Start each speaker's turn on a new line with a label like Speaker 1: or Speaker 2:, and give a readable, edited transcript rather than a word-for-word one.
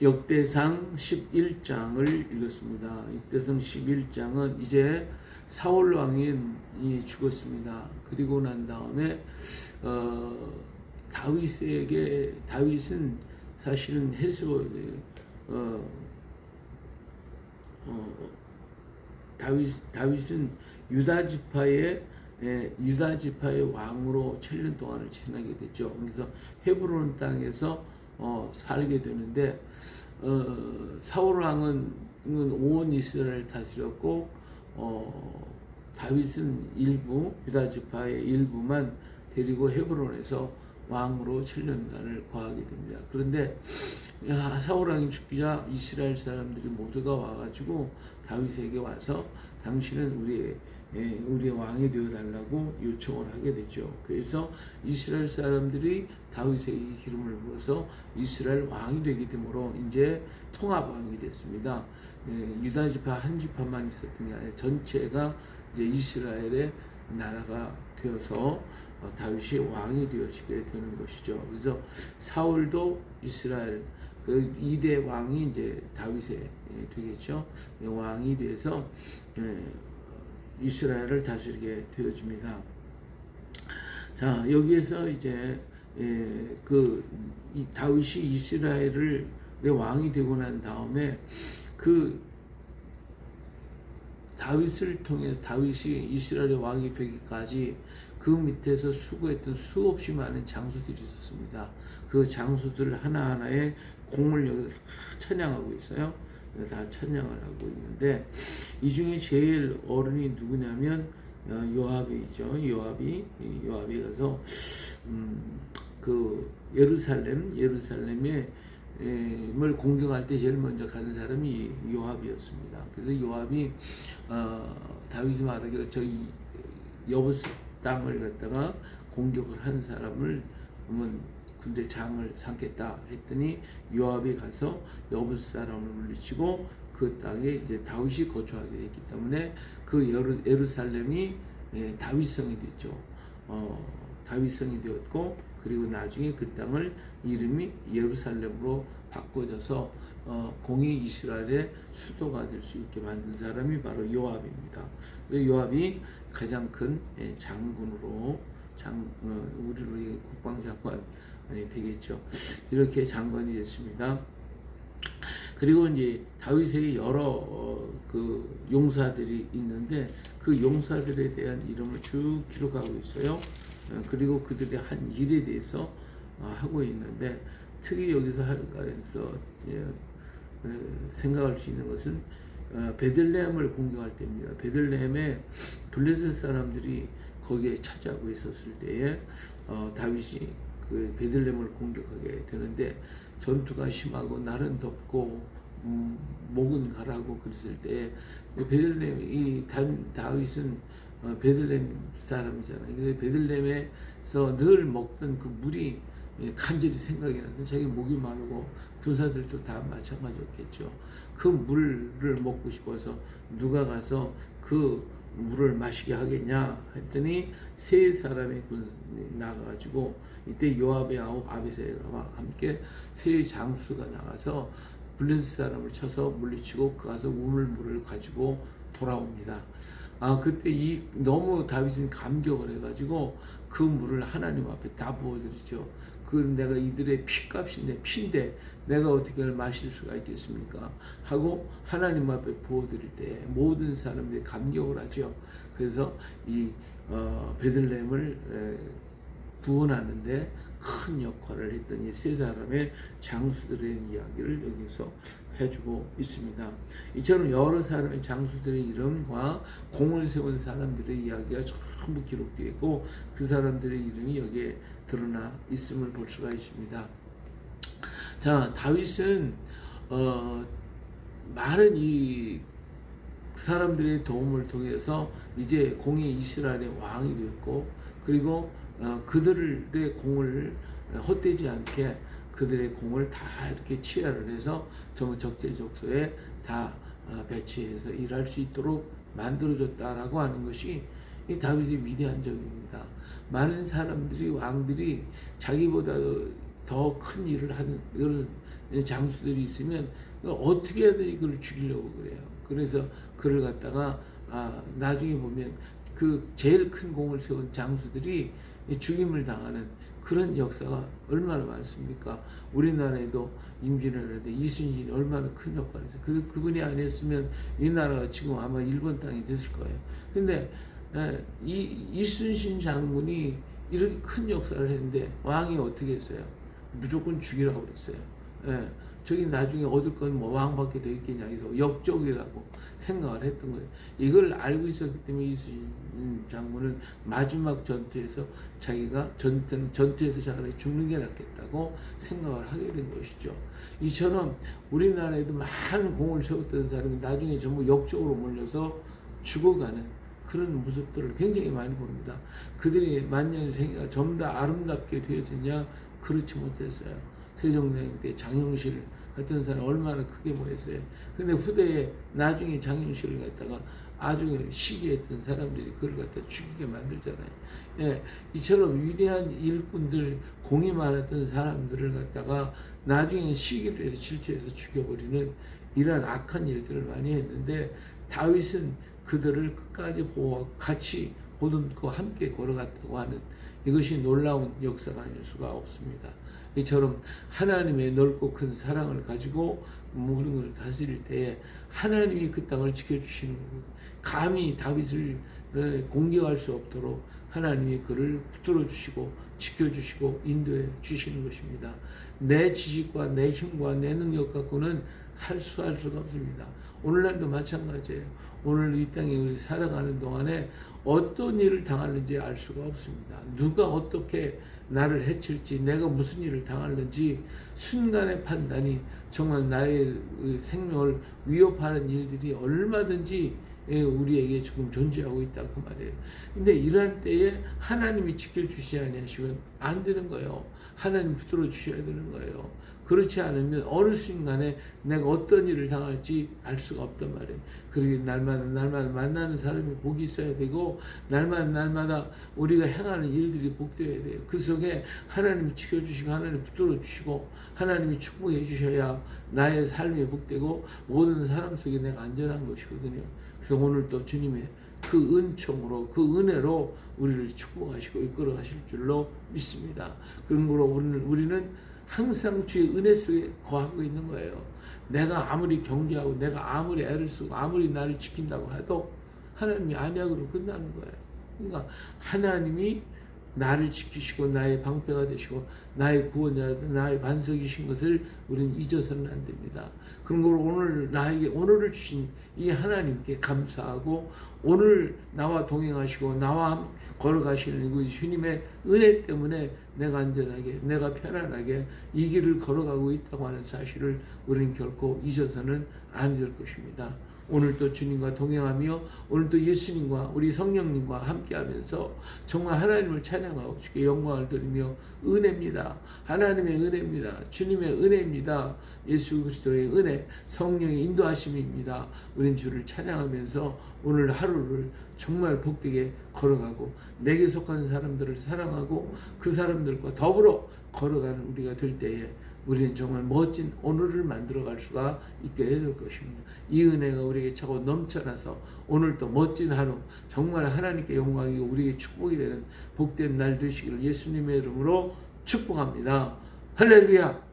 Speaker 1: 역대상 11장을 읽었습니다. 역대상 11장은 이제 사울 왕이 죽었습니다. 그리고 난 다음에 다윗은 사실은 다윗은 유다 지파의 왕으로 7년 동안을 지내게 됐죠. 그래서 헤브론 땅에서 살게 되는데 사울 왕은 온 이스라엘을 다스렸고 다윗은 유다 지파의 일부만 데리고 헤브론에서 왕으로 7년간을 거하게 됩니다. 그런데 사울 왕이 죽자 이스라엘 사람들이 모두가 와가지고 다윗에게 와서 당신은 우리의 왕이 되어달라고 요청을 하게 됐죠. 그래서 이스라엘 사람들이 다윗에게 기름을 부어서 이스라엘 왕이 되게 되므로 이제 통합왕이 됐습니다. 유다 지파 한 지파만 있었던 게 아니라 전체가 이제 이스라엘의 나라가 되어서 다윗이 왕이 되어지게 되는 것이죠. 그래서 사울도 이스라엘 그 2대 왕이 이제 다윗에 되겠죠. 왕이 돼서 이스라엘을 다스리게 되어집니다. 자, 여기에서 이제 다윗이 이스라엘의 왕이 되고 난 다음에 다윗을 통해서 다윗이 이스라엘의 왕이 되기까지 그 밑에서 수고했던 수없이 많은 장수들이 있었습니다. 그 장수들 하나하나의 공을 여기서 찬양하고 있어요. 다 찬양을 하고 있는데 이 중에 제일 어른이 누구냐면 요압이죠. 요압이 가서 그 예루살렘에 을 공격할 때 제일 먼저 가는 사람이 요압이었습니다. 그래서 요압이 다윗이 말하기를 저 여부스 땅을 갖다가 공격을 한 사람을 군대 장을 삼겠다 했더니 요압이 가서 여부스 사람을 물리치고 그 땅에 이제 다윗이 거주하게 됐기 때문에 그 예루살렘이 다윗성이 됐죠. 다윗성이 되었고 그리고 나중에 그 땅을 이름이 예루살렘으로 바꿔져서 공의 이스라엘의 수도가 될 수 있게 만든 사람이 바로 요압입니다. 요압이 가장 큰 장군으로 우리로 국방장관이 되겠죠. 이렇게 장관이 됐습니다. 그리고 이제 다윗에게 여러 그 용사들이 있는데 그 용사들에 대한 이름을 쭉 기록하고 있어요. 그리고 그들의 한 일에 대해서 하고 있는데 특히 여기서 생각할 수 있는 것은 베들레헴을 공격할 때입니다. 베들레헴에 블레셋 사람들이 거기에 차지하고 있었을 때에 다윗이 그 베들레헴을 공격하게 되는데 전투가 심하고 날은 덥고 목은 가라고 그랬을 때 다윗은 베들레헴 사람이잖아요. 그래서 베들레헴에서 늘 먹던 그 물이 간절히 생각이 나서 자기 목이 마르고 군사들도 다 마찬가지였겠죠. 그 물을 먹고 싶어서 누가 가서 그 물을 마시게 하겠냐 했더니 세 사람의 군인이 나가가지고 이때 요압의 아비새와 함께 세 장수가 나가서 블레셋 사람을 쳐서 물리치고 가서 우물물을 가지고 돌아옵니다. 그때 너무 다윗은 감격을 해가지고 그 물을 하나님 앞에 다 부어드리죠. 내가 이들의 피인데 내가 어떻게 마실 수가 있겠습니까? 하고 하나님 앞에 부어드릴 때 모든 사람들이 감격을 하죠. 그래서 베들레헴을 구원하는데 큰 역할을 했던 이 세 사람의 장수들의 이야기를 여기서 해주고 있습니다. 이처럼 여러 사람의 장수들의 이름과 공을 세운 사람들의 이야기가 전부 기록되어 있고 그 사람들의 이름이 여기에 드러나 있음을 볼 수가 있습니다. 자, 다윗은 많은 이 사람들의 도움을 통해서 이제 공의 이스라엘의 왕이 됐고 그리고 그들의 공을 헛되지 않게 그들의 공을 다 이렇게 치하를 해서 적재적소에 다 배치해서 일할 수 있도록 만들어줬다라고 하는 것이 이 다윗의 위대한 점입니다. 많은 사람들이 왕들이 자기보다 더 큰 일을 하는 이런 장수들이 있으면 어떻게 해야 돼 그걸 죽이려고 그래요. 그래서 그를 갖다가 나중에 보면 그 제일 큰 공을 세운 장수들이 죽임을 당하는 그런 역사가 얼마나 많습니까? 우리나라에도 임진왜란때 이순신이 얼마나 큰 역할을 했어요. 그분이 아니었으면 이 나라가 지금 아마 일본 땅이 됐을 거예요. 근데 이순신 장군이 이렇게 큰 역사를 했는데 왕이 어떻게 했어요? 무조건 죽이라고 그랬어요. 저기 나중에 얻을 건 뭐 왕밖에 더 있겠냐 해서 역적이라고 생각을 했던 거예요. 이걸 알고 있었기 때문에 이순신 장군은 마지막 전투에서 자기가 전투에서 차라리 죽는 게 낫겠다고 생각을 하게 된 것이죠. 이처럼 우리나라에도 많은 공을 세웠던 사람이 나중에 전부 역적으로 몰려서 죽어가는 그런 모습들을 굉장히 많이 봅니다. 그들이 만년 생애가 전부 다 아름답게 되어지냐? 그렇지 못했어요. 세종대왕 때 장영실 같은 사람 얼마나 크게 보였어요. 근데 후대에 나중에 장영실을 갖다가 아주 시기했던 사람들이 그걸 갖다 죽이게 만들잖아요. 이처럼 위대한 일꾼들, 공이 많았던 사람들을 갖다가 나중에 시기를 해서 질투해서 죽여버리는 이러한 악한 일들을 많이 했는데, 다윗은 그들을 끝까지 보호하고 같이 보듬고 함께 걸어갔다고 하는 이것이 놀라운 역사가 아닐 수가 없습니다. 이처럼 하나님의 넓고 큰 사랑을 가지고 모든 것을 다스릴 때에 하나님이 그 땅을 지켜주시는 거고, 감히 다윗을 공격할 수 없도록 하나님이 그를 붙들어 주시고 지켜주시고 인도해 주시는 것입니다. 내 지식과 내 힘과 내 능력 갖고는 할 수가 없습니다. 오늘날도 마찬가지예요. 오늘 이 땅에 우리 살아가는 동안에 어떤 일을 당하는지 알 수가 없습니다. 누가 어떻게 나를 해칠지, 내가 무슨 일을 당하는지 순간의 판단이 정말 나의 생명을 위협하는 일들이 얼마든지 우리에게 지금 존재하고 있다 그 말이에요. 근데 이러한 때에 하나님이 지켜주시지 아니하시면 안 되는 거예요. 하나님 붙들어 주셔야 되는 거예요. 그렇지 않으면 어느 순간에 내가 어떤 일을 당할지 알 수가 없단 말이에요. 그러기 날마다 만나는 사람이 복이 있어야 되고, 날마다 우리가 행하는 일들이 복되어야 돼요. 그 속에 하나님이 지켜주시고 하나님이 붙들어 주시고 하나님이 축복해 주셔야 나의 삶이 복되고 모든 사람 속에 내가 안전한 것이거든요. 그래서 오늘 또 주님의 그 은총으로, 그 은혜로 우리를 축복하시고 이끌어 가실 줄로 믿습니다. 그러므로 우리는 항상 주의 은혜 속에 거하고 있는 거예요. 내가 아무리 경계하고 내가 아무리 애를 쓰고 아무리 나를 지킨다고 해도 하나님이 아니야로 끝나는 거예요. 그러니까 하나님이 나를 지키시고 나의 방패가 되시고 나의 구원자, 나의 반석이신 것을 우리는 잊어서는 안 됩니다. 그런 걸 오늘 나에게 오늘을 주신 이 하나님께 감사하고, 오늘 나와 동행하시고 나와 걸어가시는 그 주님의 은혜 때문에 내가 안전하게, 내가 편안하게 이 길을 걸어가고 있다고 하는 사실을 우리는 결코 잊어서는 안 될 것입니다. 오늘도 주님과 동행하며 오늘도 예수님과 우리 성령님과 함께하면서 정말 하나님을 찬양하고 주께 영광을 드리며, 은혜입니다. 하나님의 은혜입니다. 주님의 은혜입니다. 예수 그리스도의 은혜, 성령의 인도하심입니다. 우린 주를 찬양하면서 오늘 하루를 정말 복되게 걸어가고 내게 속한 사람들을 사랑하고 그 사람들과 더불어 걸어가는 우리가 될 때에 우리는 정말 멋진 오늘을 만들어갈 수가 있게 될 것입니다. 이 은혜가 우리에게 차고 넘쳐나서 오늘도 멋진 하루, 정말 하나님께 영광이고 우리에게 축복이 되는 복된 날 되시기를 예수님의 이름으로 축복합니다. 할렐루야.